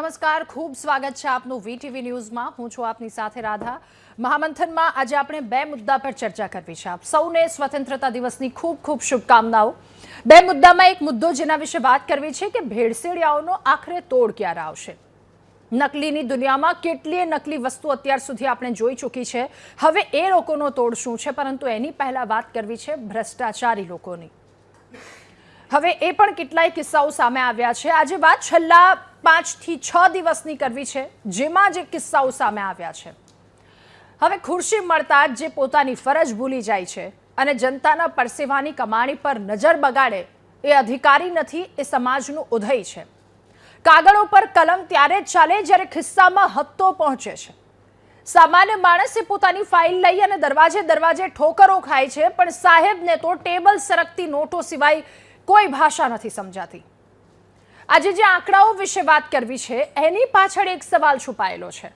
નમસ્કાર, ખૂબ સ્વાગત છે આપનું વીટીવી ન્યૂઝમાં। હું છું આપની સાથે રાધા। મહામંથનમાં આજે આપણે બે મુદ્દા પર ચર્ચા કરવી છે। આપ સૌને સ્વતંત્રતા દિવસની ખૂબ ખૂબ શુભકામનાઓ। બે મુદ્દામાં એક મુદ્દો જેના વિશે વાત કરવી છે કે ભેળસેળિયાઓનો આખરે તોડ ક્યારે આવશે। નકલીની દુનિયામાં કેટલીય નકલી વસ્તુ અત્યાર સુધી આપણે જોઈ ચૂકી છે। હવે એ લોકોનો તોડ શું છે, પરંતુ એની પહેલા વાત કરવી છે ભ્રષ્ટાચારી લોકોની। હવે એ પણ કેટલાય કિસ્સાઓ સામે આવ્યા છે। આજે વાત છેલ્લા 5 થી 6 દિવસની કરવી છે, જેમાં જે કિસ્સાઓ સામે આવ્યા છે। હવે ખુરશી મળતા જ જે પોતાની ફરજ ભૂલી જાય છે અને જનતાના પરસેવાની કમાણી પર નજર બગાડે, એ અધિકારી નથી, એ સમાજનું ઉદય છે। કાગળો પર કલમ ત્યારે જ ચાલે જ્યારે ખિસ્સામાં હત્તો પહોંચે છે। સામાન્ય માણસે પોતાની ફાઇલ લઈ અને દરવાજે દરવાજે ઠોકરો ખાય છે, પણ સાહેબને તો ટેબલ સરકતી નોટો સિવાય કોઈ ભાષા નથી સમજાતી। આજે જે આંકડાઓ વિશે વાત કરવી છે, એની પાછળ એક સવાલ છુપાયેલો છે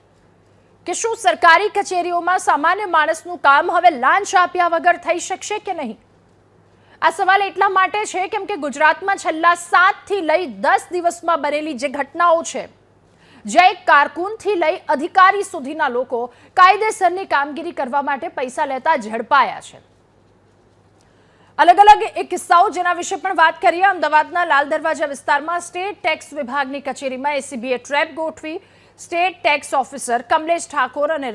કે શું સરકારી કચેરીઓમાં સામાન્ય માણસનું કામ હવે લાંચ આપ્યા વગર થઈ શકશે કે નહીં। આ સવાલ એટલા માટે છે કેમ કે ગુજરાતમાં છેલ્લા 7 થી લઈ 10 દિવસમાં બનેલી જે ઘટનાઓ છે, જે એક કારકુનથી લઈ અધિકારી સુધીના લોકો કાયદેસરની કામગીરી કરવા માટે પૈસા લેતા ઝડપાયા છે। अलग अलग एक किस्साओं जेना विषय पण बात करिए। अमदावादना लाल दरवाजा विस्ताરમાં स्टेट ટેક્સ વિભાગની કચેરીમાં એસીબીએ ટ્રેપ ગોઠવી। State tax officer Kamlesh Thakor અને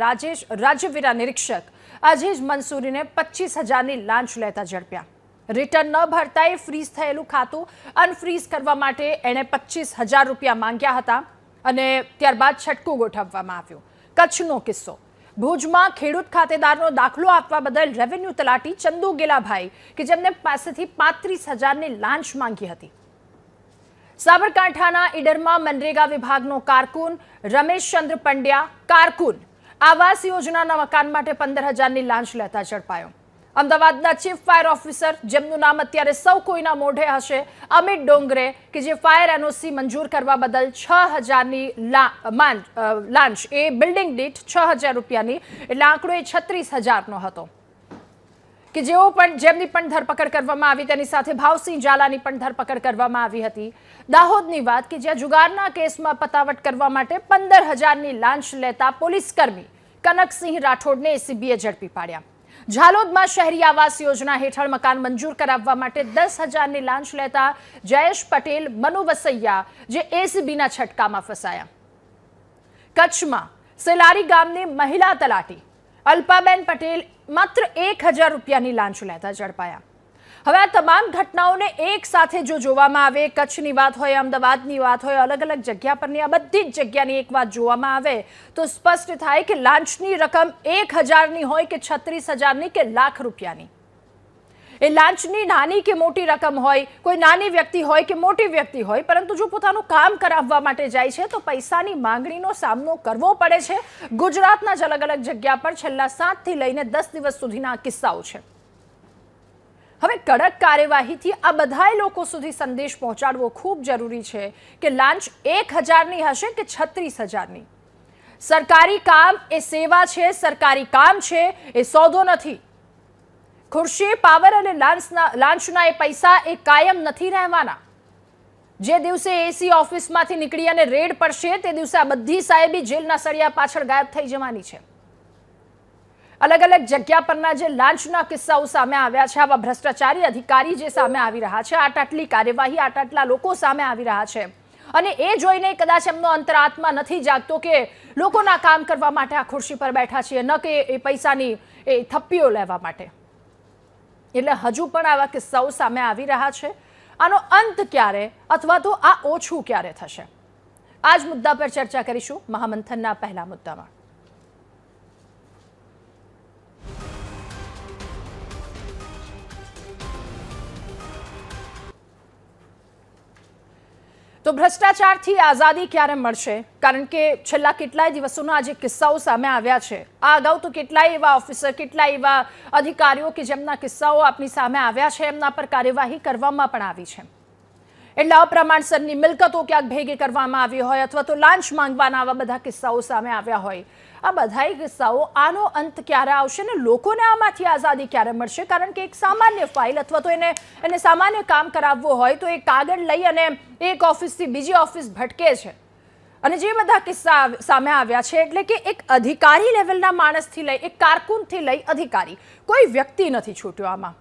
રાજ્યવેરા નિરીક્ષક અજીજ મંસૂરીને 25,000ની લાંચ લેતા ઝડપ્યા। રિટર્ન ન ભરતા એ ફ્રીઝ થયેલું ખાતું અનફ્રીઝ કરવા માટે એણે 25,000 રૂપિયા માંગ્યા હતા અને ત્યારબાદ છટકું ગોઠવવામાં આવ્યું। કચ્છનો કિસ્સો, ભુજમાં ખેડૂત ખાતેદારનો દાખલો આપવા બદલ રેવન્યુ તલાટી ચંદુ ગેલાભાઈ કે જેમને પાસેથી 35,000ની લાંચ માંગી હતી। સાબરકાંઠાના ઈડરમાં મનરેગા વિભાગનો કારકુન રમેશચંદ્ર પંડ્યા કારકુન આવાસ યોજનાના મકાન માટે 15,000ની લાંચ લેતા ઝડપાયો। અમદાવાદના ચીફ ફાયર ઓફિસર, જેમનું નામ અત્યારે સૌ કોઈના મોઢે હશે, અમિત ડોંગરે, કે જે ફાયર એનઓસી મંજૂર કરવા બદલ 6,000ની લાંચ, એ બિલ્ડિંગ દીઠ 6,000 રૂપિયાની, એટલે આંકડો એ 36,000નો હતો, કે જેમની પણ ધરપકડ કરવામાં આવી। તેની સાથે ભાવસિંહ ઝાલાની પણ ધરપકડ કરવામાં આવી હતી। દાહોદની વાત કે જ્યાં જુગારના કેસમાં પતાવટ કરવા માટે 15,000ની લાંચ લેતા પોલીસકર્મી કનકસિંહ રાઠોડને એસીબીએ ઝડપી પાડ્યા। ઝાલોદમાં શહેરી આવાસ યોજના હેઠળ મકાન મંજૂર કરાવવા માટે 10,000ની લાંચ લેતા જયેશ પટેલ, મનુ વસૈયા, જે એસીબીના છટકામાં ફસાયા। કચ્છમાં સેલારી ગામની મહિલા તલાટી અલ્પાબેન પટેલ માત્ર 1,000 રૂપિયાની લાંચ લેતા ઝડપાયા। હવે આ તમામ ઘટનાઓને એક સાથે જો જોવામાં આવે, કચ્છની વાત હોય, અમદાવાદની વાત હોય, અલગ અલગ જગ્યા પરની આ બધી જ જગ્યાની એક વાત જોવામાં આવે તો સ્પષ્ટ થાય કે લાંચની રકમ 1,000ની હોય કે 36,000ની કે લાખ રૂપિયાની, એ લાંચની નાની કે મોટી રકમ હોય, કોઈ નાની વ્યક્તિ હોય કે મોટી વ્યક્તિ હોય, પરંતુ જો પોતાનું કામ કરાવવા માટે જાય છે તો પૈસાની માંગણીનો સામનો કરવો પડે છે। ગુજરાતના જ અલગ અલગ જગ્યા પર છેલ્લા 7 થી લઈને 10 દિવસ સુધીના કિસ્સાઓ છે। હવે કડક કાર્યવાહીથી આ બધાય લોકો સુધી સંદેશ પહોંચાડવો ખૂબ જરૂરી છે કે લાંચ 1,000ની હશે કે 36,000ની, સરકારી કામ એ સેવા છે, સરકારી કામ છે એ સોદો નથી। ખુરશી, પાવર અને લાંચના એ પૈસા એ કાયમ નથી રહેવાના। જે દિવસે એસી ઓફિસમાંથી નીકળી અને રેડ પડશે તે દિવસે આ બધી સાહેબી જેલના સળિયા પાછળ ગાયબ થઈ જવાની છે। અલગ અલગ જગ્યા પરના જે લાંચના કિસ્સાઓ સામે આવ્યા છે, આવા ભ્રષ્ટાચારી અધિકારી જે સામે આવી રહ્યા છે, આટલી કાર્યવાહી, આટલા લોકો સામે આવી રહ્યા છે, અને એ જોઈને કદાચ એમનો અંતરાત્મા નથી જાગતો કે લોકોના કામ કરવા માટે આ ખુરશી પર બેઠા છીએ, ન કે એ પૈસાની એ થપ્પીઓ લેવા માટે। એટલે હજુ પણ આવા કિસ્સાઓ સામે આવી રહ્યા છે। આનો અંત ક્યારે અથવા તો આ ઓછું ક્યારે થશે, આ જ મુદ્દા પર ચર્ચા કરીશું મહામંથનના પહેલા મુદ્દામાં। તો ભ્રષ્ટાચારથી આઝાદી ક્યારે મળશે, કારણ કે છેલ્લા કેટલાય દિવસોના જે કિસ્સાઓ સામે આવ્યા છે, આ અગાઉ તો કેટલાય એવા ઓફિસર, કેટલાય એવા અધિકારીઓ કે જેમના કિસ્સાઓ આપની સામે આવ્યા છે, એમના પર કાર્યવાહી કરવામાં પણ આવી છે। એટલે અપ્રમાણસરની મિલકતો ક્યાંક ભેગી કરવામાં આવી હોય અથવા તો લાંચ માંગવાના આવા બધા કિસ્સાઓ સામે આવ્યા હોય, આ બધાય કિસ્સાઓ, આનો અંત ક્યારે આવશે ને લોકોને આમાંથી આઝાદી ક્યારે મળશે? કારણ કે એક સામાન્ય ફાઇલ અથવા તો એને સામાન્ય કામ કરાવવું હોય તો એ કાગળ લઈ અને એક ઓફિસથી બીજી ઓફિસ ભટકે છે અને જે બધા કિસ્સા સામે આવ્યા છે એટલે કે એક અધિકારી લેવલના માણસથી લઈ એક કારકુનથી લઈ અધિકારી કોઈ વ્યક્તિ નથી છૂટ્યો આમાં.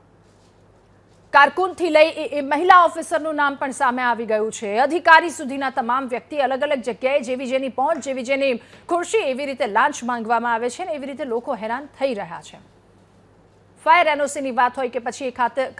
કારકુનથી લઈ એ મહિલા ઓફિસરનું નામ પણ સામે આવી ગયું છે. અધિકારી સુધીના તમામ વ્યક્તિ અલગ અલગ જગ્યાએ જેવી જેની પહોંચ જેવી જેની ખુરશી એવી રીતે લાંચ માંગવામાં આવે છે ને એવી રીતે લોકો હેરાન થઈ રહ્યા છે. ફાયર એનઓસીની વાત હોય કે પછી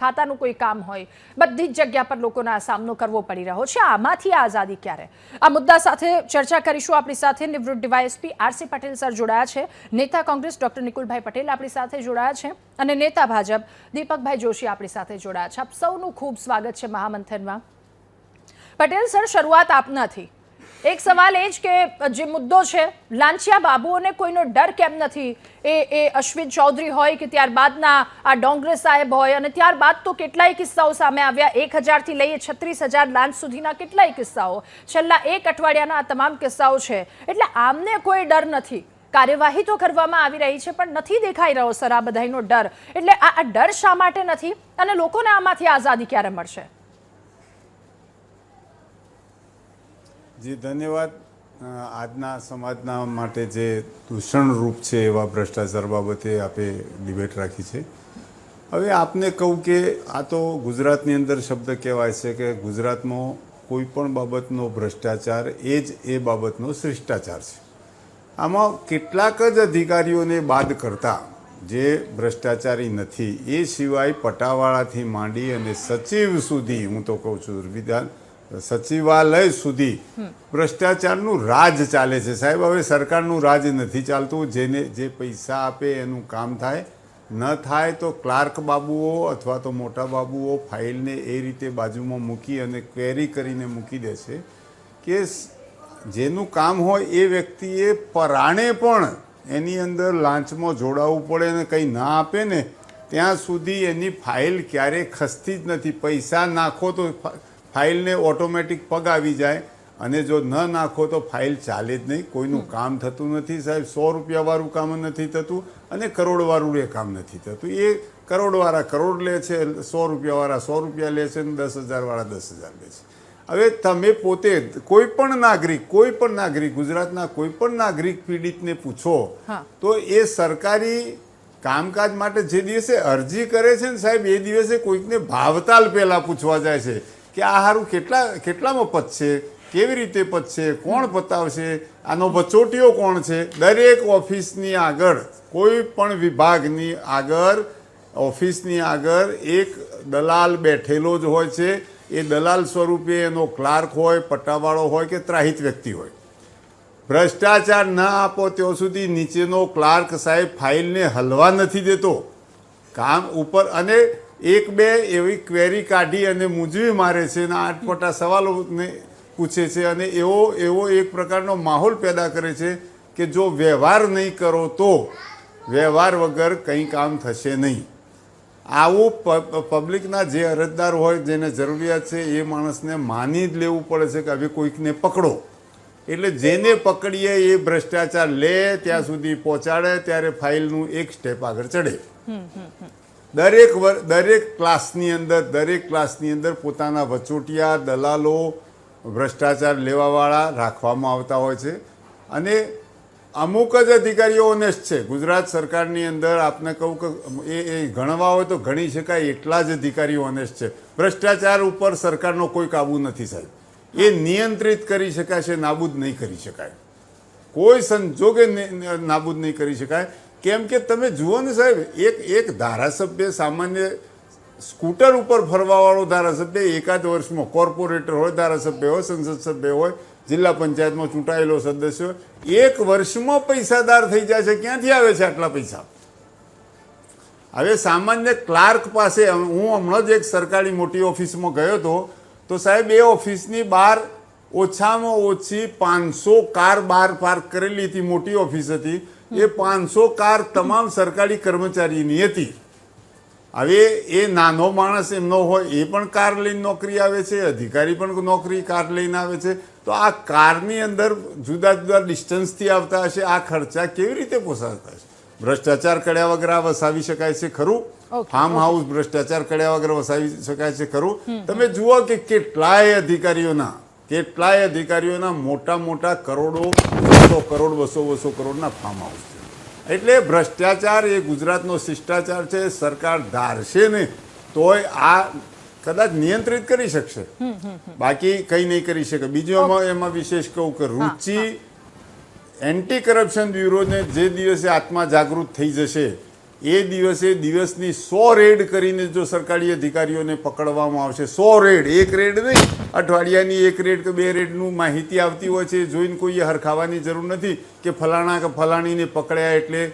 ખાતાનું કોઈ કામ હોય, બધી જ જગ્યા પર લોકોને આ સામનો કરવો પડી રહ્યો છે. આમાંથી આઝાદી ક્યારે? આ મુદ્દા સાથે ચર્ચા કરીશું. આપણી સાથે નિવૃત્ત ડીવાયએસપી આરસી પટેલ સર જોડાયા છે, નેતા કોંગ્રેસ ડોક્ટર નિકુલભાઈ પટેલ આપણી સાથે જોડાયા છે અને નેતા ભાજપ દીપકભાઈ જોશી આપણી સાથે જોડાયા છે. આપ સૌનું ખૂબ સ્વાગત છે મહામંથનમાં. પટેલ સર, શરૂઆત આપનાથી એક સવાલ એ જ કે જે મુદ્દો છે લાંચિયા બાબુઓને કોઈનો ડર કેમ નથી? એ અશ્વિન ચૌધરી હોય કે ત્યારબાદના આ ડોંગરે સાહેબ હોય અને ત્યારબાદ તો કેટલાય કિસ્સાઓ સામે આવ્યા. 1000થી લઈએ 36,000 લાંચ સુધીના કેટલાય કિસ્સાઓ છેલ્લા એક અઠવાડિયાના આ તમામ કિસ્સાઓ છે. એટલે આમને કોઈ ડર નથી. કાર્યવાહી તો કરવામાં આવી રહી છે પણ નથી દેખાઈ રહ્યો સર આ બધાનો ડર. એટલે આ ડર શા માટે નથી અને લોકોને આમાંથી આઝાદી ક્યારે મળશે? જી ધન્યવાદ. આજના સમાજના માટે જે દૂષણરૂપ છે એવા ભ્રષ્ટાચાર બાબતે આપે ડિબેટ રાખી છે. હવે આપને કહું કે આ તો ગુજરાતની અંદર શબ્દ કહેવાય છે કે ગુજરાતમાં કોઈ પણ બાબતનો ભ્રષ્ટાચાર એ બાબતનો શિષ્ટાચાર છે. આમાં કેટલાક જ અધિકારીઓને બાદ કરતા જે ભ્રષ્ટાચારી નથી એ સિવાય પટાવાળાથી માંડી અને સચિવ સુધી, હું તો કહું છું સચિવાલય સુધી ભ્રષ્ટાચારનું રાજ ચાલે છે. સાહેબ, હવે સરકારનું રાજ નથી ચાલતું. જે પૈસા આપે એનું કામ થાય, ન થાય તો ક્લાર્ક બાબુઓ અથવા તો મોટા બાબુઓ ફાઇલને એ રીતે બાજુમાં મૂકી અને ક્વેરી કરીને મૂકી દે છે કે જેનું કામ હોય એ વ્યક્તિએ પરાણે પણ એની અંદર લાંચમાં જોડાવવું પડે અને કંઈ ના આપે ને ત્યાં સુધી એની ફાઇલ ક્યારેય ખસતી જ નથી. પૈસા નાખો તો ફાઇલને ઓટોમેટિક પગ આવી જાય અને જો ન નાખો તો ફાઇલ ચાલે જ નહીં. કોઈનું કામ થતું નથી સાહેબ. 100 રૂપિયાવાળું કામ નથી થતું અને કરોડવાળું એ કામ નથી થતું. એ કરોડવાળા કરોડ લે છે, 100 રૂપિયાવાળા 100 રૂપિયા લે છે અને 10,000વાળા 10,000 લે છે. હવે તમે પોતે કોઈ પણ નાગરિક ગુજરાતના કોઈ પણ નાગરિક પીડિતને પૂછો તો એ સરકારી કામકાજ માટે જે દિવસે અરજી કરે છે ને સાહેબ એ દિવસે કોઈકને ભાવતાલ પહેલાં પૂછવા જાય છે કે આ હારું કેટલામાં પતશે, કેવી રીતે પતશે, કોણ પતાવશે, આનો વચોટિયો કોણ છે. દરેક ઓફિસની આગળ, કોઈ પણ વિભાગની આગળ, ઓફિસની આગળ એક દલાલ બેઠેલો જ હોય છે. એ દલાલ સ્વરૂપે એનો ક્લાર્ક હોય, પટ્ટાવાળો હોય કે ત્રાહિત વ્યક્તિ હોય. ભ્રષ્ટાચાર ન આપો ત્યાં સુધી નીચેનો ક્લાર્ક સાહેબ ફાઇલને હલવા નથી દેતો કામ ઉપર, અને એક બે એવી ક્વેરી કાઢી અને મૂંઝવી મારે છે અને આટપટા સવાલોને પૂછે છે અને એવો એક પ્રકારનો માહોલ પેદા કરે છે કે જો વ્યવહાર નહીં કરો તો વ્યવહાર વગર કંઈ કામ થશે નહીં. આવું પબ્લિકના જે અરજદાર હોય, જેને જરૂરિયાત છે એ માણસને માની જ લેવું પડે છે કે હવે કોઈકને પકડો. એટલે જેને પકડીએ એ ભ્રષ્ટાચાર લે ત્યાં સુધી પહોંચાડે ત્યારે ફાઇલનું એક સ્ટેપ આગળ ચડે. દરેક ક્લાસની અંદર પોતાના વચોટિયા, દલાલો, ભ્રષ્ટાચાર લેવાવાળા રાખવામાં આવતા હોય છે અને અમુક જ અધિકારીઓ ઓનેસ્ટ છે. ગુજરાત સરકારની અંદર આપને કહું કે એ ગણવા હોય તો ગણી શકાય એટલા જ અધિકારીઓ ઓનેસ્ટ છે. ભ્રષ્ટાચાર ઉપર સરકારનો કોઈ કાબુ નથી સાહેબ. એ નિયંત્રિત કરી શકાશે, નાબૂદ નહીં કરી શકાય. કોઈ સંજોગે નાબૂદ નહીં કરી શકાય. કેમ કે તમે જુઓ ને સાહેબ, એક ધારાસભ્ય, સામાન્ય સ્કૂટર ઉપર ફરવાવાળો ધારાસભ્ય એકાદ વર્ષમાં કોર્પોરેટર હોય, ધારાસભ્ય હોય, સંસદ સભ્ય હોય, જિલ્લા પંચાયતમાં ચૂંટાયેલો સદસ્ય એક વર્ષમાં પૈસાદાર થઈ જાય છે. ક્યાંથી આવે છે આટલા પૈસા? હવે સામાન્ય ક્લાર્ક પાસે, હું હમણાં જ એક સરકારી મોટી ઓફિસમાં ગયો હતો તો સાહેબ એ ઓફિસની બહાર ઓછામાં ઓછી 500 કાર બહાર પાર્ક કરેલી હતી. મોટી ઓફિસ હતી. એ 500 કાર તમામ સરકારી કર્મચારીની હતી. હવે એ નાનો માણસ એમનો હોય એ પણ કાર લઈને નોકરી આવે છે, અધિકારી પણ કાર લઈને આવે છે. તો આ કારની અંદર જુદા જુદા ડિસ્ટન્સથી આવતા હશે. આ ખર્ચા કેવી રીતે પોસાતા હશે? ભ્રષ્ટાચાર કર્યા વગર આ વસાવી શકાય છે ખરું? ફાર્મ હાઉસ ભ્રષ્ટાચાર કર્યા વગર વસાવી શકાય છે ખરું? તમે જુઓ કે કેટલાય અધિકારીઓના કેટલાય અધિકારીઓના મોટા મોટા કરોડો 100 કરોડ 200 કરોડના ફાર્મ હાઉસ છે. એટલે ભ્રષ્ટાચાર એ ગુજરાતનો શિષ્ટાચાર છે. સરકાર ધારશે ને તોય આ કદાચ નિયંત્રિત કરી શકશે, બાકી કંઈ નહીં કરી શકે. બીજું એમાં વિશેષ કહું કે રૂચિ એન્ટી કરપ્શન બ્યુરોને જે દિવસે આત્મા જાગૃત થઈ જશે એ દિવસે દિવસની 100 રેડ કરીને જો સરકારી અધિકારીઓને પકડવામાં આવશે, 100 રેડ, એક રેડ નહીં, અઠવાડિયાની એક રેડ કે 2 રેડનું માહિતી આવતી હોય છે, જોઈને કોઈએ હરખાવાની જરૂર નથી કે ફલાણા કે ફલાણીને પકડ્યા એટલે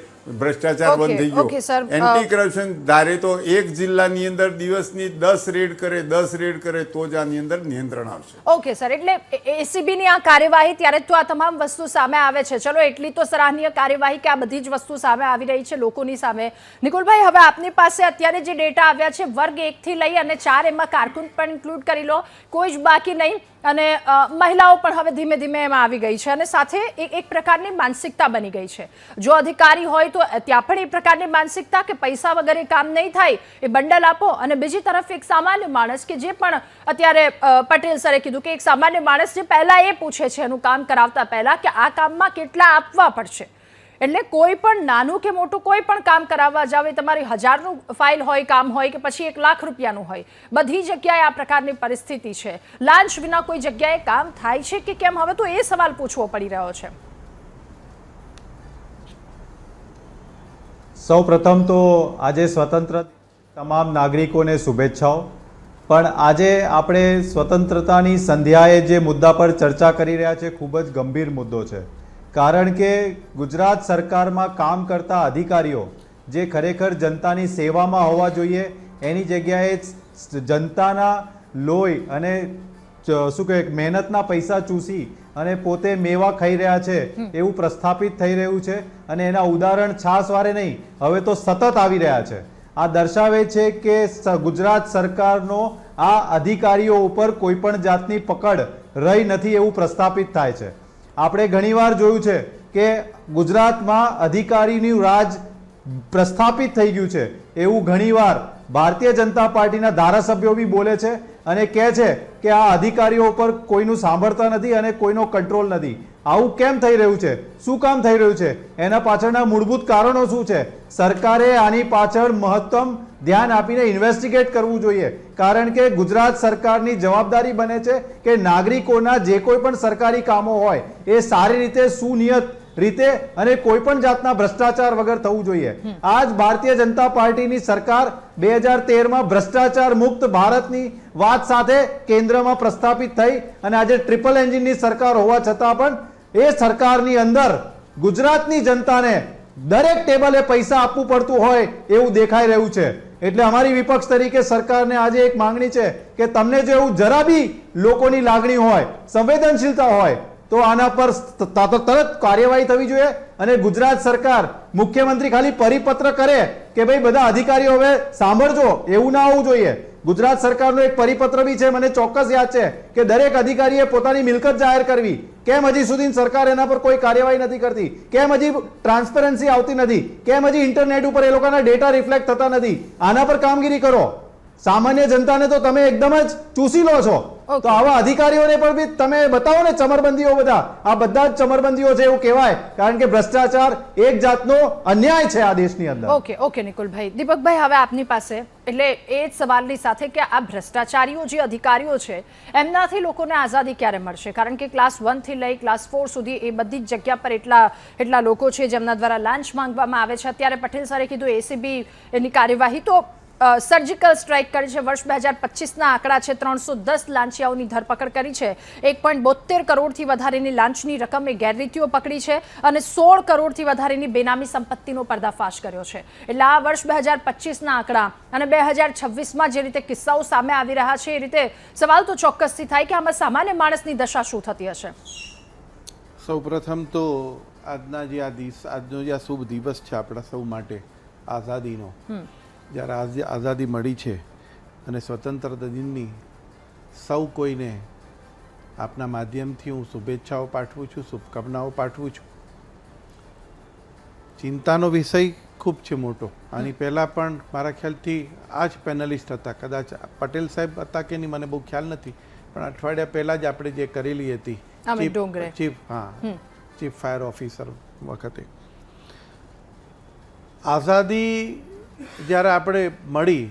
ભ્રષ્ટાચાર બંધ થઈ ગયો. એન્ટી કરપ્શન ધારે તો એક જિલ્લાની અંદર દિવસની 10 રેડ કરે, 10 રેડ કરે તો જ આની અંદર નિયંત્રણ આવશે. ઓકે સર, એટલે એસીબીની આ કાર્યવાહી ત્યારે તો આ તમામ વસ્તુ સામે આવે છે. ચલો, એટલી તો સરાહનીય કાર્યવાહી કે આ બધી જ વસ્તુ સામે આવી રહી છે લોકોની સામે. નિકુલભાઈ, હવે આપની પાસે અત્યારે જે ડેટા આવ્યા છે વર્ગ 1 થી લઈ અને 4, એમાં કારકુન પણ ઇન્ક્લુડ કરી લો, કોઈ જ બાકી નહીં, અને મહિલાઓ પણ હવે ધીમે ધીમે એમાં આવી ગઈ છે, અને સાથે એક પ્રકારની માનસિકતા બની ગઈ છે. જો અધિકારી હોય તો ત્યાં પણ એ પ્રકારની માનસિકતા કે પૈસા વગર કામ નહીં થાય, એ બંડલ આપો. અને બીજી તરફ એક સામાન્ય માણસ કે જે પણ અત્યારે પટેલ સરે કીધું કે એક સામાન્ય માણસ જે પહેલા એ પૂછે છે એનું કામ કરાવતા પહેલા કે આ કામમાં કેટલા આપવા પડશે. એટલે કોઈ પણ નાનું કે મોટું કોઈ પણ કામ કરાવવા જાવ, એ તમારી 1000નું ફાઇલ હોય, કામ હોય કે પછી 1 લાખ રૂપિયાનું હોય, બધી જગ્યાએ આ પ્રકારની પરિસ્થિતિ છે. લાંચ વિના કોઈ જગ્યાએ કામ થાય છે કે કેમ? હવે તો એ સવાલ પૂછવો પડી રહ્યો છે. સૌ પ્રથમ તો આજે સ્વતંત્ર તમામ નાગરિકોને શુભેચ્છાઓ. પણ આજે આપણે સ્વતંત્રતાની સંધ્યાએ જે મુદ્દા પર ચર્ચા કરી રહ્યા છે ખૂબ જ ગંભીર મુદ્દો છે. કારણ કે ગુજરાત સરકારમાં કામ કરતા અધિકારીઓ જે ખરેખર જનતાની સેવામાં હોવા જોઈએ એની જગ્યાએ જનતાના લોહી અને શું કહે મહેનતના પૈસા ચૂસી અને પોતે મેવા ખાઈ રહ્યા છે એવું પ્રસ્થાપિત થઈ રહ્યું છે. અને એના ઉદાહરણ છાસવારે નહીં, હવે તો સતત આવી રહ્યા છે. આ દર્શાવે છે કે ગુજરાત સરકારનો આ અધિકારીઓ ઉપર કોઈ પણ જાતની પકડ રહી નથી એવું પ્રસ્થાપિત થાય છે. આપણે ઘણીવાર જોયું છે કે ગુજરાતમાં અધિકારીનું રાજ પ્રસ્થાપિત થઈ ગયું છે એવું ઘણીવાર ભારતીય જનતા પાર્ટીના ધારાસભ્યો બી બોલે છે અને કહે છે કે આ અધિકારીઓ ઉપર કોઈનું સાંભળતા નથી અને કોઈનો કંટ્રોલ નથી. આવું કેમ થઈ રહ્યું છે? શું કામ થઈ રહ્યું છે? એના પાછળના મૂળભૂત કારણો શું છે? સરકારે આની પાછળ મહત્તમ ધ્યાન આપીને ઇન્વેસ્ટિગેટ કરવું જોઈએ. કારણ કે ગુજરાત સરકારની જવાબદારી બને છે કે નાગરિકોના જે કોઈ પણ સરકારી કામો હોય એ સારી રીતે સુનિયત રીતે અને કોઈ પણ જાતના ભ્રષ્ટાચાર વગર થવું જોઈએ. આજ ભારતીય જનતા પાર્ટીની સરકાર 2013માં ભ્રષ્ટાચાર મુક્ત ભારતની વાત સાથે કેન્દ્રમાં પ્રસ્થાપિત થઈ અને આજે ટ્રિપલ એન્જિનની સરકાર હોવા છતાં પણ એ સરકારની અંદર ગુજરાતની જનતાને દરેક ટેબલે પૈસા આપવું પડતું હોય એવું દેખાઈ રહ્યું છે. એટલે અમારી વિપક્ષ તરીકે સરકારને આજે એક માંગણી છે કે તમને જો એવું જરા બી લોકોની લાગણી હોય, સંવેદનશીલતા હોય તો આના પર તરત કાર્યવાહી થવી જોઈએ. અને ગુજરાત સરકાર મુખ્યમંત્રી ખાલી પરિપત્ર કરે કે ભાઈ બધા અધિકારીઓ હવે સાંભળજો એવું ના હોવું જોઈએ. ગુજરાત સરકારનો એક પરિપત્ર બી છે, મને ચોક્કસ યાદ છે કે દરેક અધિકારીએ પોતાની મિલકત જાહેર કરવી. કેમ હજી સુધી સરકાર એના પર કોઈ કાર્યવાહી નથી કરતી? કેમ હજી ટ્રાન્સપરન્સી આવતી નથી? કેમ હજી ઇન્ટરનેટ ઉપર એ લોકોના ડેટા રિફ્લેક્ટ થતા નથી? આના પર કામગીરી કરો. સામાન્ય જનતાને તો તમે એકદમ જ ચૂસી લો છો. તો આવા અધિકારીઓને પણ બી તમે બતાવો ને ચમરબંધીઓ. બધા આ બધા જ ચમરબંધીઓ છે એવું કહેવાય, કારણ કે ભ્રષ્ટાચાર એક જાતનો અન્યાય છે આ દેશની અંદર. ઓકે નિકુલભાઈ. દીપકભાઈ, હવે આપની પાસે એટલે એ જ સવાલની સાથે કે આ ભ્રષ્ટાચારીઓ જે અધિકારીઓ છે એમનાથી લોકોને આઝાદી ક્યારે મળશે? કારણ કે ક્લાસ 1 થી લઈ ક્લાસ 4 સુધી એ બધી જ જગ્યા પર એટલા લોકો છે જેમના દ્વારા લાંચ માંગવામાં આવે છે. અત્યારે પટેલ સરે કીધું એસીબી એની કાર્યવાહી તો સર્જિકલ સ્ટ્રાઇક કરી છે. વર્ષ 2025ના આંકડા છે, 310 લાંચિયાઓની ધરપકડ કરી છે. 1.72 કરોડથી વધારેની લાંચની રકમ એ ગેરરીતિઓ પકડી છે અને 16 કરોડથી વધારેની બેનામી સંપત્તિનો પર્દાફાશ કર્યો છે. એટલે આ વર્ષ 2025ના આંકડા અને 2026માં જે રીતે કિસ્સાઓ સામે આવી રહ્યા છે એ રીતે સવાલ તો ચોક્કસથી થાય કે આમાં સામાન્ય માણસની દશા શું થતી હશે? સૌપ્રથમ તો આજનો જે આ શુભ દિવસ છે આપણા સૌ માટે આઝાદીનો, જ્યારે આઝાદી મળી છે અને સ્વતંત્રતા દિનની સૌ કોઈને આપના માધ્યમથી હું શુભેચ્છાઓ પાઠવું છું, શુભકામનાઓ પાઠવું છું. ચિંતાનો વિષય ખૂબ છે મોટો. આની પહેલાં પણ મારા ખ્યાલથી આ જ પેનલિસ્ટ હતા, કદાચ પટેલ સાહેબ હતા કે નહીં મને બહુ ખ્યાલ નથી, પણ અઠવાડિયા પહેલાં જ આપણે જે કરેલી હતી Amit Dongre. Chief fire officer વખતે આઝાદી જ્યારે આપણે મળી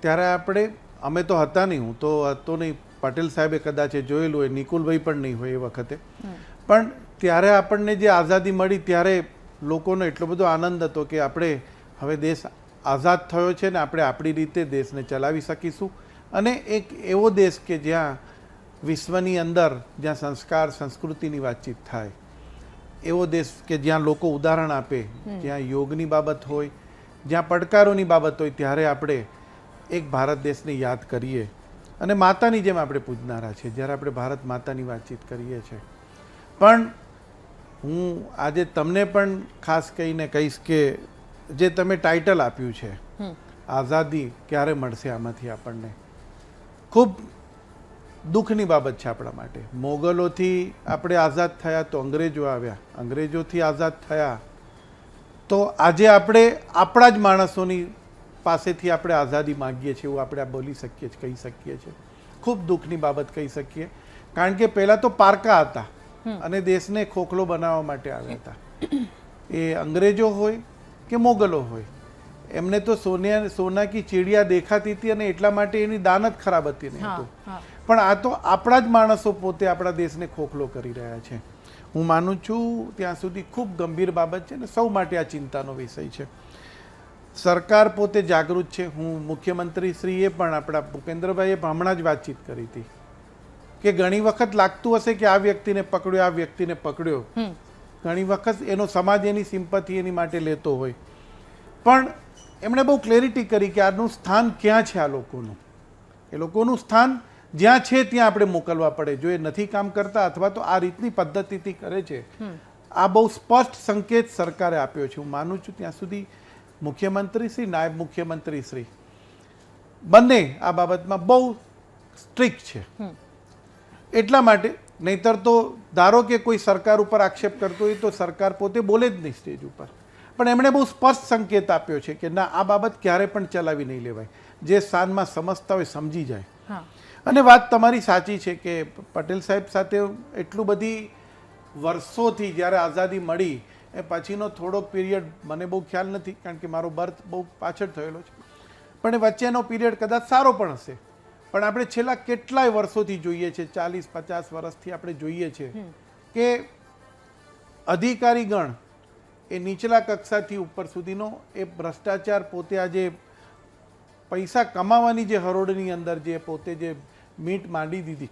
ત્યારે અમે તો હતા નહીં, હું તો હતો નહીં, પટેલ સાહેબે કદાચ એ જોયેલું હોય, નિકુલભાઈ પણ નહીં હોય એ વખતે, પણ ત્યારે આપણને જે આઝાદી મળી ત્યારે લોકોનો એટલો બધો આનંદ હતો કે આપણે હવે દેશ આઝાદ થયો છે ને આપણે આપણી રીતે દેશને ચલાવી શકીશું, અને એક એવો દેશ કે જ્યાં વિશ્વની અંદર જ્યાં સંસ્કાર સંસ્કૃતિની વાતચીત થાય, એવો દેશ કે જ્યાં લોકો ઉદાહરણ આપે, જ્યાં યોગની બાબત હોય, જ્યાં પડકારોની બાબત હોય, ત્યારે આપણે એક ભારત દેશને યાદ કરીએ અને માતાની જેમ આપણે પૂજનારા છે જ્યારે આપણે ભારત માતાની વાતચીત કરીએ છીએ. પણ હું આજે તમને પણ ખાસ કહીને કહીશ કે જે તમે ટાઇટલ આપ્યું છે આઝાદી ક્યારે મળશે આમાંથી આપણને, ખૂબ દુઃખની બાબત છે આપણા માટે. મોગલોથી આપણે આઝાદ થયા તો અંગ્રેજો આવ્યા, અંગ્રેજોથી આઝાદ થયા તો આજે આપણે આપણા જ માણસોની પાસેથી આપણે આઝાદી માગીએ છીએ એવું આપણે બોલી શકીએ છીએ, કહી શકીએ છીએ. ખૂબ દુઃખની બાબત કહી શકીએ, કારણ કે પહેલાં તો પારકા હતા અને દેશને ખોખલો બનાવવા માટે આવ્યા હતા. એ અંગ્રેજો હોય કે મોગલો હોય, એમને તો સોના કી ચીડિયા દેખાતી હતી અને એટલા માટે એની દાનત ખરાબ હતી નહીં હતું. પણ આ તો આપણા જ માણસો પોતે આપણા દેશને ખોખલો કરી રહ્યા છે. હું માનું છું ત્યાં સુધી ખૂબ ગંભીર બાબત છે ને સૌ માટે આ ચિંતાનો વિષય છે. સરકાર પોતે જાગૃત છે. હું મુખ્યમંત્રીશ્રીએ પણ આપણા ભૂપેન્દ્રભાઈએ પણ હમણાં જ વાતચીત કરી હતી કે ઘણી વખત લાગતું હશે કે આ વ્યક્તિને પકડ્યો, આ વ્યક્તિને પકડ્યો, ઘણી વખત એનો સમાજ એની સિમ્પથી એની માટે લેતો હોય, પણ એમણે બહુ ક્લેરિટી કરી કે આનું સ્થાન ક્યાં છે. આ લોકોનું, એ લોકોનું સ્થાન જ્યાં છે ત્યાં આપણે મોકલવા પડે. જો એ નથી કામ કરતા અથવા તો આ રીતની પદ્ધતિથી કરે છે, આ બહુ સ્પષ્ટ સંકેત સરકારે આપ્યો છે. હું માનું છું ત્યાં સુધી મુખ્યમંત્રી શ્રી, નાયબ મુખ્યમંત્રી શ્રી બંને આ બાબતમાં બહુ સ્ટ્રિક્ટ છે. એટલા માટે, નહીતર તો ધારો કે કોઈ સરકાર ઉપર આક્ષેપ કરતો હોય તો સરકાર પોતે બોલે જ નહીં સ્ટેજ ઉપર, પણ એમણે બહુ સ્પષ્ટ સંકેત આપ્યો છે કે ના, આ બાબત ક્યારે પણ ચલાવી નહીં લેવાય. જે સ્થાનમાં સમજતા હોય સમજી જાય. અને વાત તમારી સાચી છે કે પટેલ સાહેબ સાથે એટલું બધી વર્ષોથી જ્યારે આઝાદી મળી એ પછીનો થોડોક પીરિયડ મને બહુ ખ્યાલ નથી, કારણ કે મારો બર્થ બહુ પાછળ થયેલો છે, પણ એ વચ્ચેનો પીરિયડ કદાચ સારો પણ હશે. પણ આપણે છેલ્લા કેટલાય વર્ષોથી જોઈએ છે, 40-50 વર્ષથી આપણે જોઈએ છે કે અધિકારીગણ એ નીચલા કક્ષાથી ઉપર સુધીનો એ ભ્રષ્ટાચાર પોતે આજે પૈસા કમાવાની જે હરોળની અંદર જે પોતે જે મીટ માંડી દીધી.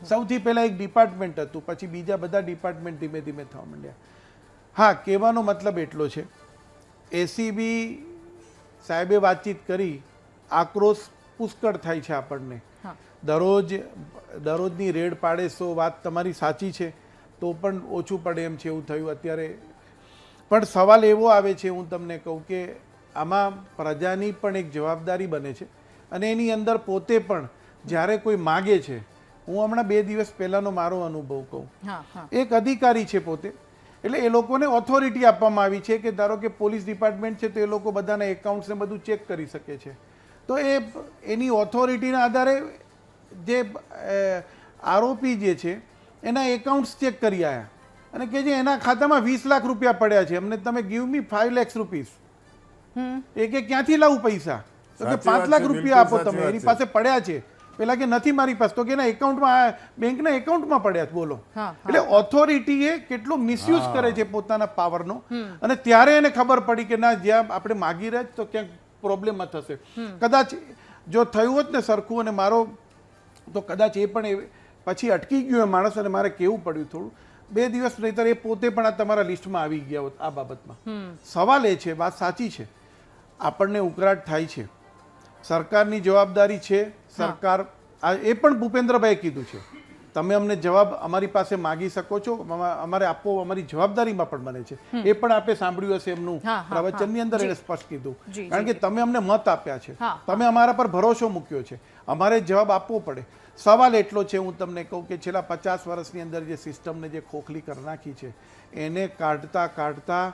સૌથી પહેલા એક ડિપાર્ટમેન્ટ હતું, પછી બીજા બધા ડિપાર્ટમેન્ટ ધીમે ધીમે થવા માંડ્યા. હા, કહેવાનો મતલબ એટલો છે, એસીબી સાહેબે વાતચીત કરી, આક્રોશ પુષ્કળ થાય છે આપણને. દરરોજની રેડ પાડે સો વાત તમારી સાચી છે, તો પણ ઓછું પડે એમ છે એવું થયું અત્યારે. પણ સવાલ એવો આવે છે, હું તમને કહું કે આમાં પ્રજાની પણ એક જવાબદારી બને છે અને એની અંદર પોતે પણ જ્યારે કોઈ માગે છે, હું હમણાં 2 દિવસ પહેલાંનો મારો અનુભવ કહું, એક અધિકારી છે પોતે, એટલે એ લોકોને ઓથોરિટી આપવામાં આવી છે કે ધારો કે પોલીસ ડિપાર્ટમેન્ટ છે તો એ લોકો બધાના એકાઉન્ટ્સને બધું ચેક કરી શકે છે. તો એની ઓથોરિટીના આધારે જે આરોપી જે છે એના એકાઉન્ટ્સ ચેક કરી આવ્યા અને કે જે એના ખાતામાં 20 લાખ રૂપિયા પડ્યા છે, અમને તમે ગીવ મી 5 lakhs રૂપીસ. એ કે ક્યાંથી લાવું પૈસા? તો કે 5 લાખ રૂપિયા આપો તમે, એની પાસે પડ્યા છે. પેલા કે નથી મારી પાસે, તો કે એના એકાઉન્ટમાં, બેંકના એકાઉન્ટમાં પડ્યા છે. બોલો, એટલે ઓથોરિટી એ કેટલો મિસયુઝ કરે છે પોતાના પાવરનો, અને ત્યારે એને ખબર પડી કે ના, જ્યાં આપણે માગી રહ્યા તો ક્યાંક પ્રોબ્લેમ થશે. કદાચ જો થયું હોત ને સરખું અને મારો, તો કદાચ એ પણ પછી અટકી ગયું એ માણસ અને મારે કેવું પડ્યું થોડું 2 દિવસ, નહીતર એ પોતે પણ આ તમારા લિસ્ટમાં આવી ગયા હોત આ બાબતમાં. સવાલ એ છે, વાત સાચી છે, આપણને ઉકળાટ થાય છે, સરકારની જવાબદારી છે. સરકાર, એ પણ ભૂપેન્દ્રભાઈએ કીધું છે, તમે અમને જવાબ અમારી પાસે માગી શકો છો, અમારે આપવો અમારી જવાબદારીમાં પણ બને છે. એ પણ આપે સાંભળ્યું હશે એમનું પ્રવચનની અંદર એને સ્પષ્ટ કીધું, કારણ કે તમે અમને મત આપ્યા છે, તમે અમારા પર ભરોસો મૂક્યો છે, અમારે જવાબ આપવો પડે. સવાલ એટલો છે, હું તમને કહું કે છેલ્લા 50 વર્ષની અંદર જે સિસ્ટમને જે ખોખલી કરી નાખી છે એને કાઢતા કાઢતા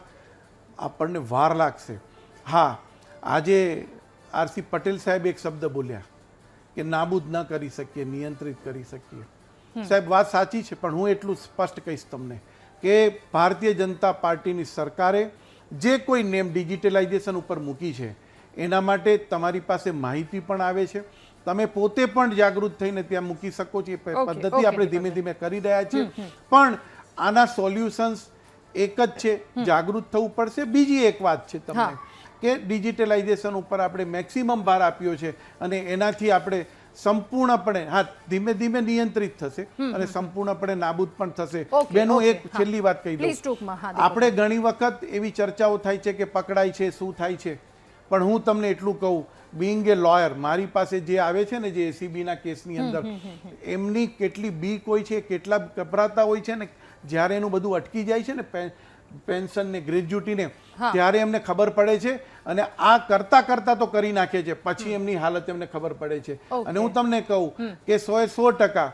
આપણને વાર લાગશે. હા, આજે આરસી પટેલ સાહેબ એક શબ્દ બોલ્યા કે નાબૂદ ન કરી શકીએ, નિયંત્રિત કરી શકીએ. સાહેબ વાત સાચી છે, પણ હું એટલું સ્પષ્ટ કહીશ તમને કે ભારતીય જનતા પાર્ટીની સરકારે જે કોઈ નેમ ડિજિટલાઇઝેશન ઉપર મૂકી છે એના માટે તમારી પાસે માહિતી પણ આવે છે, તમે પોતે પણ જાગૃત થઈને ત્યાં મૂકી શકો છો. એ પદ્ધતિ આપણે ધીમે ધીમે કરી રહ્યા છીએ, પણ આના સોલ્યુશન્સ એક જ છે, જાગૃત થવું પડશે. બીજી એક વાત છે તમને કે ડિજિટલાઇઝેશન ઉપર આપણે મેક્સિમમ ભાર આપ્યો છે અને એનાથી આપણે સંપૂર્ણપણે ધીમે ધીમે નિયંત્રિત થશે અને સંપૂર્ણપણે નાબૂદ પણ થશે. બેનો એક છેલ્લી વાત કહી દઉં, આપણે ઘણી વખત એવી ચર્ચાઓ થાય છે કે પકડાય છે, શું થાય છે, પણ હું તમને એટલું કહું, બિંગ એ લોયર, મારી પાસે જે આવે છે ને, જે એસીબીના કેસની અંદર એમની કેટલી બીક હોય છે, કેટલા ગભરાતા હોય છે ને, જ્યારે એનું બધું અટકી જાય છે ને, પેન્શન ને ગ્રેજ્યુટીને, ત્યારે એમને ખબર પડે છે અને આ કરતા કરતા તો કરી નાખે છે, પછી એમની હાલત એમને ખબર પડે છે. અને હું તમને કહું કે 100%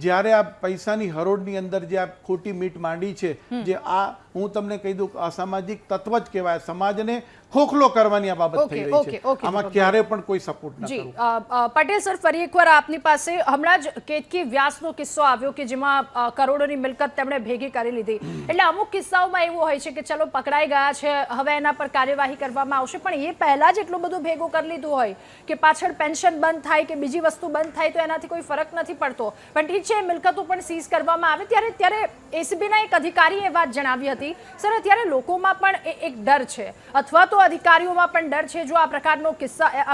જ્યારે આ પૈસાની હરોળની અંદર જે આ ખોટી મીટ માંડી છે, જે આ હું તમને કહી દઉં અસામાજિક તત્વ જ કહેવાય, સમાજને ખોખલો કરવાની આ બાબત થઈ રહી છે. આમાં ક્યારે પણ કોઈ સપોર્ટ ન કરવું. પટેલ સર, ફરી એકવાર આપની પાસે હમણાં જ કેતકી વ્યાસનો કિસ્સો આવ્યો કે જેમાં કરોડોની મિલકત તેમણે ભેગી કરી લીધી. એટલે અમુક કિસ્સાઓમાં એવું હોય છે કે ચલો પકડાઈ ગયા છે, હવે એના પર કાર્યવાહી કરવામાં આવશે, પણ એ પહેલા જ એટલું બધું ભેગું કરી લીધું હોય કે પાછળ પેન્શન બંધ થાય કે બીજી વસ્તુ બંધ થાય તો એનાથી કોઈ ફરક નથી પડતો. પણ ઠીક છે, મિલકતો પણ સીઝ કરવામાં આવે. ત્યારે એસીબીના એક અધિકારીએ વાત જણાવી હતી, સર અત્યારે લોકોમાં પણ એક ડર છે, અથવા તો અધિકારીઓમાં પણ ડર છે, જો આ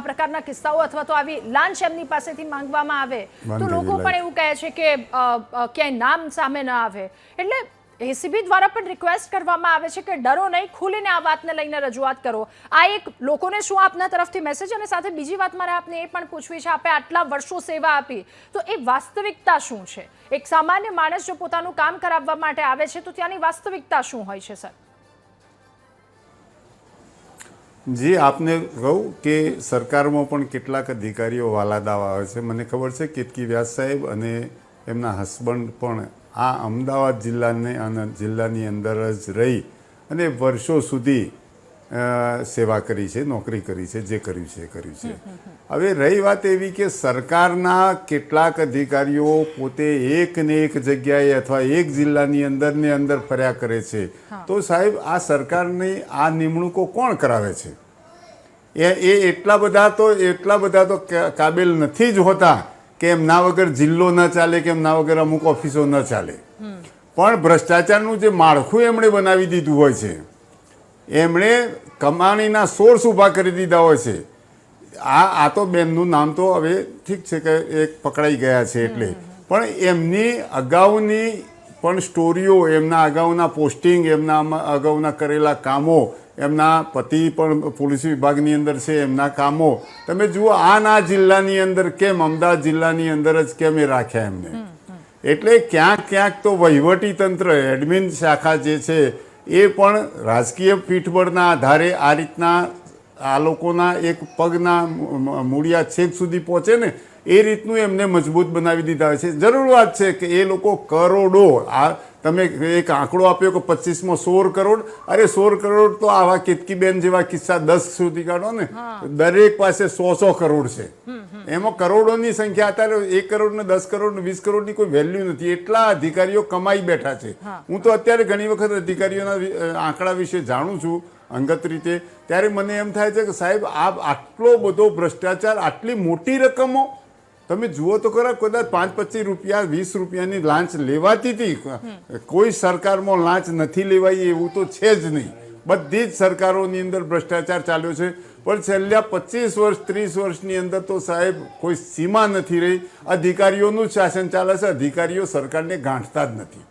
પ્રકારના કિસ્સાઓ અથવા તો આવી લાંચ એમની પાસેથી માંગવામાં આવે તો લોકો પણ એવું કહે છે કે ક્યાંય નામ સામે ન આવે. એટલે એસીબી દ્વારા પણ રિક્વેસ્ટ કરવામાં આવે છે કે ડરો નહીં, ખુલીને આ વાતને લઈને રજૂઆત કરો. આ એક લોકોને શું આપના તરફથી મેસેજ? અને સાથે બીજી વાત મારે આપને એ પણ પૂછવી છે, આપણે આટલા વર્ષો સેવા આપી તો એ વાસ્તવિકતા શું છે? એક સામાન્ય માણસ જો પોતાનું કામ કરાવવા માટે આવે છે તો ત્યાંની વાસ્તવિકતા શું હોય છે સર? જી, આપને કહું કે સરકારમાં પણ કેટલાક અધિકારીઓ વાલાદાવા આવે છે. મને ખબર છે કેતકી વ્યાસ સાહેબ અને એમના હસબન્ડ પણ આ અમદાવાદ જિલ્લાની અંદર જ રહી અને વર્ષો સુધી સેવા કરી છે, નોકરી કરી છે, જે કર્યું છે એ કર્યું છે. હવે રહી વાત એવી કે સરકારના કેટલાક અધિકારીઓ પોતે એક ને એક જગ્યાએ અથવા એક જિલ્લાની અંદર ફર્યા કરે છે, તો સાહેબ આ સરકારની આ નિમણૂકો કોણ કરાવે છે? એ એટલા બધા તો કાબિલ નથી જ હોતા કે એમના વગર જિલ્લો ન ચાલે, કે એમના વગર અમુક ઓફિસો ન ચાલે. પણ ભ્રષ્ટાચારનું જે માળખું એમણે બનાવી દીધું હોય છે, એમણે કમાણીના સોર્સ ઊભા કરી દીધા હોય છે. આ તો બેનનું નામ તો હવે ઠીક છે કે એક પકડાઈ ગયા છે એટલે, પણ એમની અગાઉની પણ સ્ટોરીઓ, એમના અગાઉના પોસ્ટિંગ, એમના અગાઉના કરેલા કામો, એમના પતિ પણ પોલીસ વિભાગની અંદર છે, એમના કામો તમે જુઓ. આ જિલ્લાની અંદર કેમ, અમદાવાદ જિલ્લાની અંદર જ કેમ એ રાખ્યા એમને? એટલે ક્યાંક તો વહીવટી તંત્ર, એડમિન શાખા જે છે એ પણ રાજકીય પીઠબળના આધારે આ રીતના આ લોકોના એક પગના મૂળિયા છેક સુધી પહોંચે ને એ રીતનું એમને મજબૂત બનાવી દીધા હોય છે. જરૂર વાત છે કે એ લોકો કરોડો, આ તમે એક આંકડો આપ્યો કે 25માં 16 કરોડ, અરે 16 કરોડ તો આવા કેતકીબેન જેવા કિસ્સા 10 સુધી કાઢો ને, દરેક પાસે 100 કરોડ છે. એમાં કરોડોની સંખ્યા અત્યારે 1 કરોડ ને 10 કરોડ ને 20 કરોડની કોઈ વેલ્યુ નથી. એટલા અધિકારીઓ કમાઈ બેઠા છે. હું તો અત્યારે ઘણી વખત અધિકારીઓના આંકડા વિશે જાણું છું અંગત રીતે, ત્યારે મને એમ થાય છે કે સાહેબ આટલો બધો ભ્રષ્ટાચાર, આટલી મોટી રકમો તમે જુઓ તો ખરા. કદાચ 5-25 રૂપિયા 20 રૂપિયાની લાંચ લેવાતી હતી. કોઈ સરકારમાં લાંચ નથી લેવાઈ એવું તો છે જ નહીં. બધી જ સરકારોની અંદર ભ્રષ્ટાચાર ચાલ્યો છે, પણ છેલ્લા 25 વર્ષ 30 વર્ષની અંદર તો સાહેબ કોઈ સીમા નથી રહી. અધિકારીઓનું જ શાસન ચાલે છે, અધિકારીઓ સરકારને ગાંઠતા જ નથી.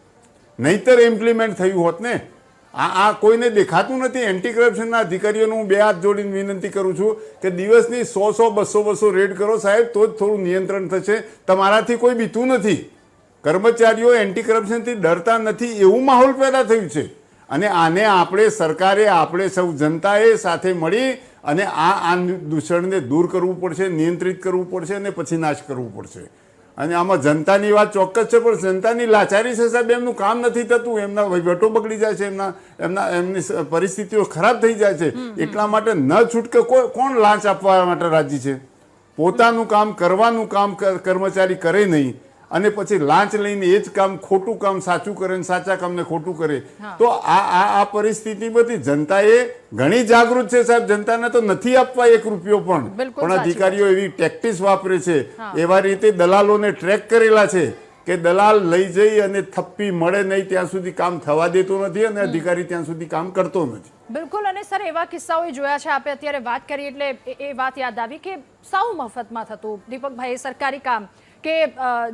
નહીતર ઇમ્પ્લિમેન્ટ થયું હોત ને. આ કોઈને દેખાતું નથી. એન્ટી કરપ્શનના અધિકારીઓને હું 2 હાથ જોડીને વિનંતી કરું છું કે દિવસની 100 200 રેડ કરો સાહેબ, તો જ થોડું નિયંત્રણ થશે. તમારાથી કોઈ બીતું નથી. કર્મચારીઓ એન્ટી કરપ્શનથી ડરતા નથી, એવું માહોલ પેદા થયું છે. અને આને આપણે સરકારે, આપણે સૌ જનતાએ સાથે મળી અને આ દૂષણને દૂર કરવું પડશે, નિયંત્રિત કરવું પડશે અને પછી નાશ કરવું પડશે. અને આમાં જનતાની વાત ચોક્કસ છે, પણ જનતાની લાચારી છે સાહેબ. એમનું કામ નથી થતું, એમના વહીવટો બગડી જાય છે, એમની પરિસ્થિતિઓ ખરાબ થઈ જાય છે. એટલા માટે ન છૂટકે કોણ લાંચ આપવા માટે રાજી છે? પોતાનું કામ કરવાનું કામ કર્મચારી કરે નહીં અને પછી લાંચ લઈને એ જ કામ ખોટું કામ સાચું કરે અને સાચા કામને ખોટું કરે તો આ પરિસ્થિતિ બધી જનતાએ ઘણી જાગૃત છે સાહેબ. જનતાને તો નથી આપવા 1 રૂપિયો પણ અધિકારીઓ એવી ટેક્ટિસ વાપરે છે, એવા રીતે દલાલોને ટ્રેક કરેલા છે કે દલાલ લઈ જઈ અને થપ્પી મળે નહીં ત્યાં સુધી કામ થવા દેતો નથી અને અધિકારી ત્યાં સુધી કામ કરતો નથી. બિલકુલ. અને સર એવા કિસ્સાઓ જોયા છે, આપણે અત્યારે વાત કરી એટલે એ વાત યાદ આવી કે સાવ મફતમાં થતું દીપકભાઈ સરકારી કામ કે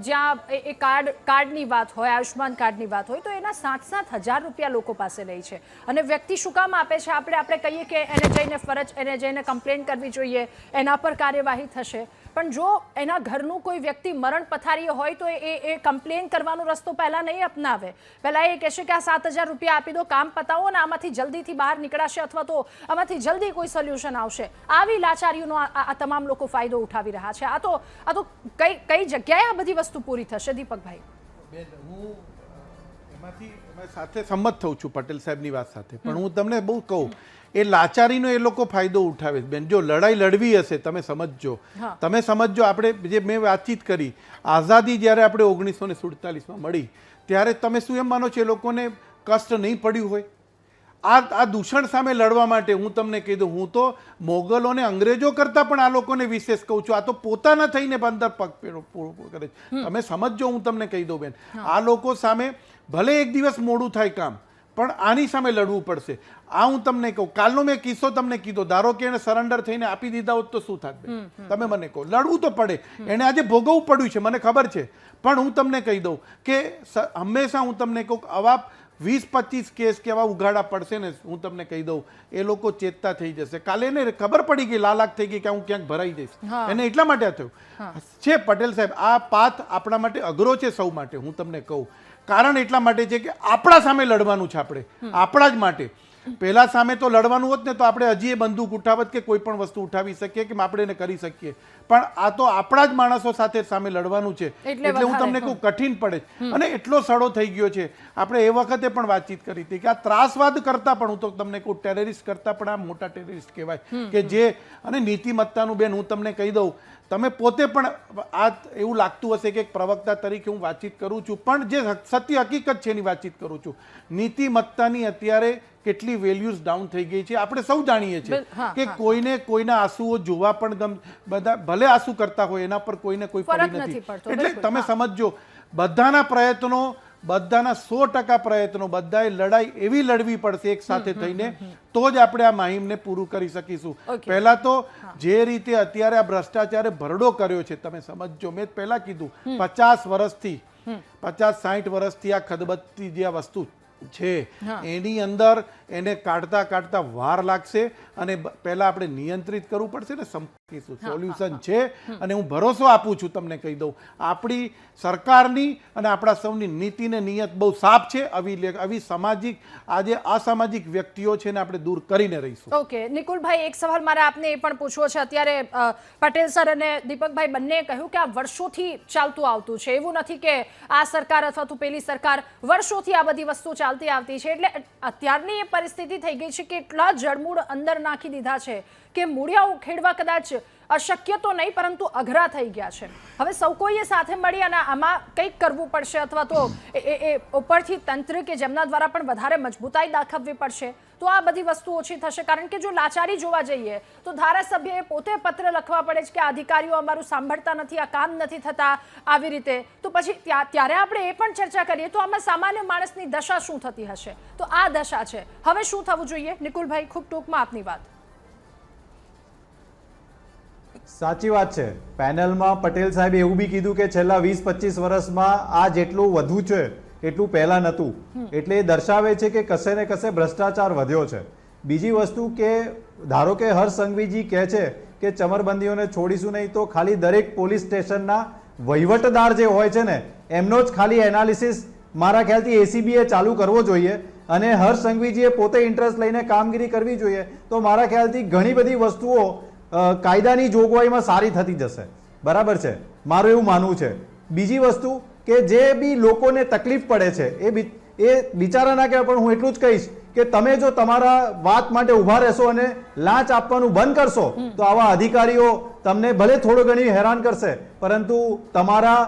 જ્યાં એ કાર્ડની વાત હોય, આયુષ્માન કાર્ડની વાત હોય તો એના 7,000 રૂપિયા લોકો પાસે લે છે અને વ્યક્તિ શું કામ આપે છે? આપણે કહીએ કે એને જઈને કમ્પ્લેન કરવી જોઈએ, એના પર કાર્યવાહી થશે, પણ જો એના ઘરનું કોઈ વ્યક્તિ મરણ પથારી હોય તો એ કમ્પ્લેન કરવાનો રસ્તો પહેલાં નહીં અપનાવે. પહેલાં એ કહેશે કે આ 7,000 રૂપિયા આપી દો, કામ પતાવો ને આમાંથી જલ્દીથી બહાર નીકળાશે અથવા તો આમાંથી જલ્દી કોઈ સોલ્યુશન આવશે. આવી લાચારીઓનો આ તમામ લોકો ફાયદો ઉઠાવી રહ્યા છે. આ તો કઈ જગ્યાએ આ બધી વસ્તુ પૂરી થશે દીપકભાઈ? બેન, હું એમાંથી સાથે સંમત થઉં છું પટેલ સાહેબની વાત સાથે, પણ હું તમને બહુ કહું એ લાચારીનો એ લોકો ફાયદો ઉઠાવે છે. બેન, જો લડાઈ લડવી હશે તમે સમજો, આપણે જે મેં વાતચીત કરી, આઝાદી જ્યારે આપણે 1947માં મળી ત્યારે તમે શું એમ માનો છો એ લોકોને કષ્ટ નહીં પડ્યું હોય? આ દૂષણ સામે લડવા માટે હું તમને કહી દઉં, હું તો મોગલોને અંગ્રેજો કરતાં પણ આ લોકોને વિશેષ કહું છું. આ તો પોતાના થઈને અંદર પગ કરે છે. તમે સમજો, હું તમને કહી દઉં બેન, આ લોકો સામે ભલે એક દિવસ મોડું થાય કામ, પણ આની સામે લડવું પડશે. આ હું તમને કહું, કાલનો મેં કિસ્સો તમને કીધો, ધારો કે એને સરેન્ડર થઈને આપી દીધા હોત તો શું થાત? તમે મને કહો, લડવું તો પડે. એને આજે ભોગવવું પડ્યું છે, મને ખબર છે, પણ હું તમને કહી દઉં કે હંમેશા હું તમને કહું આવા 20-25 કેસ કે એવા ઉઘાડા પડશે ને, હું તમને કહી દઉં એ લોકો ચેતતા થઈ જશે. કાલે એને ખબર પડી ગઈ, લાલાક થઈ ગઈ કે હું ક્યાંક ભરાઈ જઈશ, એને એટલા માટે થયું છે. પટેલ સાહેબ, આ પાથ આપણા માટે અઘરો છે સૌ માટે. હું તમને કહું કારણ એટલા માટે છે કે આપણા સામે લડવાનું છે, આપણે આપણા જ માટે. પહેલા સામે તો લડવાનું હોત ને તો આપણે હજી એ બંદૂક ઉઠાવત કે કોઈ પણ વસ્તુ ઉઠાવી શકીએ કે આપણે એને કરી શકીએ, પણ આ તો આપણા જ માણસો સાથે સામે લડવાનું છે એટલે હું તમને કહું કઠિન પડે. અને એટલો સડો થઈ ગયો છે. આપણે એ વખતે પણ વાતચીત કરી હતી કે આ ત્રાસવાદ કરતા પણ, હું તો તમને કહું ટેરરિસ્ટ કરતા પણ આ મોટા ટેરરિસ્ટ કહેવાય કે જે, અને નીતિમત્તાનું બેન હું તમને કહી દઉં, તમે પોતે પણ આ એવું લાગતું હશે કે એક પ્રવક્તા તરીકે હું વાતચીત કરું છું, પણ જે સત્ય હકીકત છે એની વાતચીત કરું છું. નીતિમત્તાની અત્યારે કેટલી વેલ્યુઝ ડાઉન થઈ ગઈ છે આપણે સૌ જાણીએ છીએ કે કોઈના આંસુઓ જોવા પણ બધા ભલે આંસુ કરતા હોય એના પર કોઈને કોઈ પડી નથી. એટલે તમે સમજો, બધાના પ્રયત્નો, બધાના 100% પ્રયત્નો, બધાએ લડાઈ એવી લડવી પડશે એક સાથે થઈને, તો જ આપણે આ મુહિમને પૂરું કરી શકીશું. પહેલા તો જે રીતે અત્યારે આ ભ્રષ્ટાચારે ભરડો કર્યો છે, તમે સમજો, મેં પહેલા કીધું 50-60 વર્ષથી આ ખદબત્તી જે આ વસ્તુ છે એની અંદર એને કાઢતા વાર લાગશે અને પહેલા આપણે નિયંત્રિત કરવું પડશે ને, સોલ્યુશન છે. અને હું ભરોસો આપું છું, તમને કહી દઉં, આપણી સરકારની અને આપણા સૌની નીતિ ને નિયત બહુ સાફ છે. આવી સામાજિક, આજે અસામાજિક વ્યક્તિઓ છે ને આપણે દૂર કરીને રહીશું. ઓકે નિકુલભાઈ, એક સવાલ મારે આપને એ પણ પૂછવો છે. અત્યારે પટેલ સર અને દીપકભાઈ બંને કહ્યું કે આ વર્ષોથી ચાલતું આવતું છે, એવું નથી કે આ સરકાર અથવા તો પેલી સરકાર, વર્ષોથી આ બધી વસ્તુ ચાલતી આવતી છે. એટલે અત્યારની એ પરિસ્થિતિ થઈ ગઈ છે કે એટલા જળમૂળ અંદર નાખી દીધા છે કે મૂળિયા ઉખેડવા કદાચ અશક્ય તો નહીં પરંતુ અઘરા થઈ ગયા છે. હવે સૌ કોઈએ સાથે મળી અને આમાં કંઈક કરવું પડશે અથવા તો એ ઉપરથી તંત્ર કે જેમના દ્વારા પણ વધારે મજબૂતાઈ દાખવવી પડશે તો આ બધી વસ્તુ ઓછી થશે. કારણ કે જો લાચારી જોવા જઈએ તો ધારાસભ્યએ પોતે પત્ર લખવા પડે છે કે અધિકારીઓ અમારું સાંભળતા નથી, આ કામ નથી થતા, આવી રીતે. તો પછી ત્યારે આપણે એ પણ ચર્ચા કરીએ તો આમાં સામાન્ય માણસની દશા શું થતી હશે? તો આ દશા છે. હવે શું થવું જોઈએ નિકુલભાઈ, ખૂબ ટૂંકમાં આપની વાત. સાચી વાત છે. પેનલમાં પટેલ સાહેબે એવું બી કીધું કે છેલ્લા 20-25 વર્ષમાં આ જેટલું વધુ છે એટલું પહેલા નહોતું. એટલે એ દર્શાવે છે કે કશે ને કશે ભ્રષ્ટાચાર વધ્યો છે. બીજી વસ્તુ કે ધારો કે હર્ષ સંઘવીજી કહે છે કે ચમરબંધીઓને છોડીશું નહીં, તો ખાલી દરેક પોલીસ સ્ટેશનના વહીવટદાર જે હોય છે ને એમનો જ ખાલી એનાલિસિસ મારા ખ્યાલથી એસીબીએ ચાલુ કરવો જોઈએ અને હર્ષ સંઘવીજીએ પોતે ઇન્ટરેસ્ટ લઈને કામગીરી કરવી જોઈએ. તો મારા ખ્યાલથી ઘણી બધી વસ્તુઓ કાયદાની જોગવાઈમાં સારી થતી જશે. બરાબર છે, મારું એવું માનવું છે. બીજી વસ્તુ કે જે બી લોકોને તકલીફ પડે છે એ બિચારા ના કહેવાય, પણ હું એટલું જ કહીશ કે તમે જો તમારા વાત માટે ઊભા રહેશો અને લાંચ આપવાનું બંધ કરશો તો આવા અધિકારીઓ તમને ભલે થોડો ઘણી હેરાન કરશે પરંતુ તમારા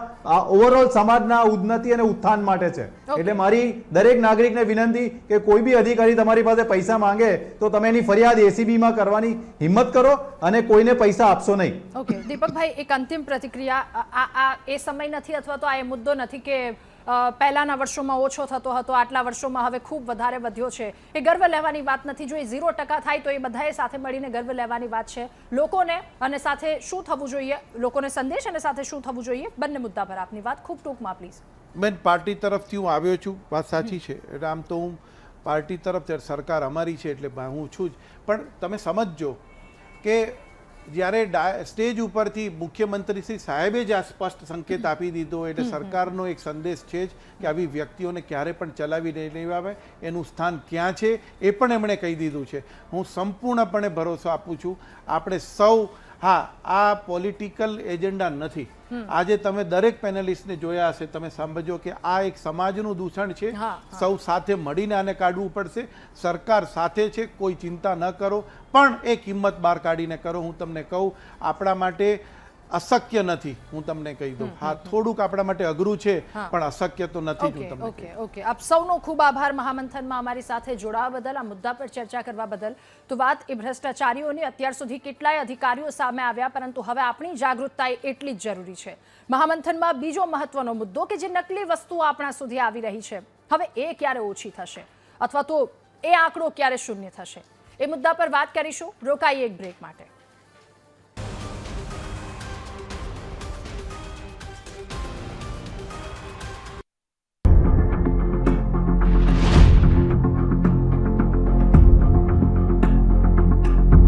ઓવરઓલ સમાજના ઉન્નતિ અને ઉત્થાન માટે છે. એટલે મારી દરેક નાગરિકને વિનંતી કે કોઈ બી અધિકારી તમારી પાસે પૈસા માંગે તો તમે એની ફરિયાદ ACB માં કરવાની હિંમત કરો અને કોઈને પૈસા આપશો નહીં. ઓકે દીપકભાઈ, એક અંતિમ પ્રતિક્રિયા. આ એ સમય નથી અથવા તો આ એ મુદ્દો નથી કે પહેલાના વર્ષોમાં ઓછો થતો હતો, આટલા વર્ષોમાં હવે ખૂબ વધારે વધ્યો છે. એ ગર્વ લેવાની વાત નથી. જો એ 0% થાય તો એ બધાએ સાથે મળીને ગર્વ લેવાની વાત છે. લોકોને અને સાથે શું થવું જોઈએ, લોકોને સંદેશ અને સાથે શું થવું જોઈએ, બંને મુદ્દા પર આપની વાત ખૂબ ટૂંકમાં પ્લીઝ. બેન, પાર્ટી તરફથી હું આવ્યો છું, વાત સાચી છે. એટલે આમ તો હું પાર્ટી તરફ, સરકાર અમારી છે એટલે હું છું જ. પણ તમે સમજજો કે જ્યારે સ્ટેજ ઉપરથી મુખ્યમંત્રી શ્રી સાહેબે જ આ સ્પષ્ટ સંકેત આપી દીધો, એટલે સરકારનો એક સંદેશ છે જ કે આવી વ્યક્તિઓને ક્યારે પણ ચલાવી નહીં લેવાય, એનું સ્થાન ક્યાં છે એ પણ એમણે કહી દીધું છે. હું સંપૂર્ણપણે ભરોસો આપું છું. આપણે સૌ, હા, આ પોલિટિકલ એજન્ડા નથી. આજે તમે દરેક પેનલિસ્ટને જોયા હશે, તમે સમજો કે આ એક સમાજનું દૂષણ છે. સૌ સાથે મળીને આને કાઢવું પડશે. સરકાર સાથે છે, કોઈ ચિંતા ન કરો, પણ એક હિંમત બહાર કાઢીને કરો. હું તમને કહું, આપણા માટે અશક્ય નથી. હું તમને કહી દઉં, હા, થોડુંક આપણા માટે અઘરું છે પણ અશક્ય તો નથી જ. હું તમને ઓકે ઓકે, આપ સૌનો ખૂબ આભાર મહામંથનમાં અમારી સાથે જોડાવા બદલ, આ મુદ્દા પર ચર્ચા કરવા બદલ. તો વાત એ ભ્રષ્ટાચારીઓની. અત્યાર સુધી કેટલાય અધિકારીઓ સામે આવ્યા, પરંતુ હવે આપણી જાગૃતતા એટલી જ જરૂરી છે. મહામંથનમાં બીજો મહત્વનો મુદ્દો કે જે નકલી વસ્તુઓ આપણા સુધી આવી રહી છે, હવે એ ક્યારે ઓછી થશે અથવા તો એ આંકડો ક્યારે શૂન્ય થશે, એ મુદ્દા પર વાત કરીશું. રોકાઈએ એક બ્રેક માટે.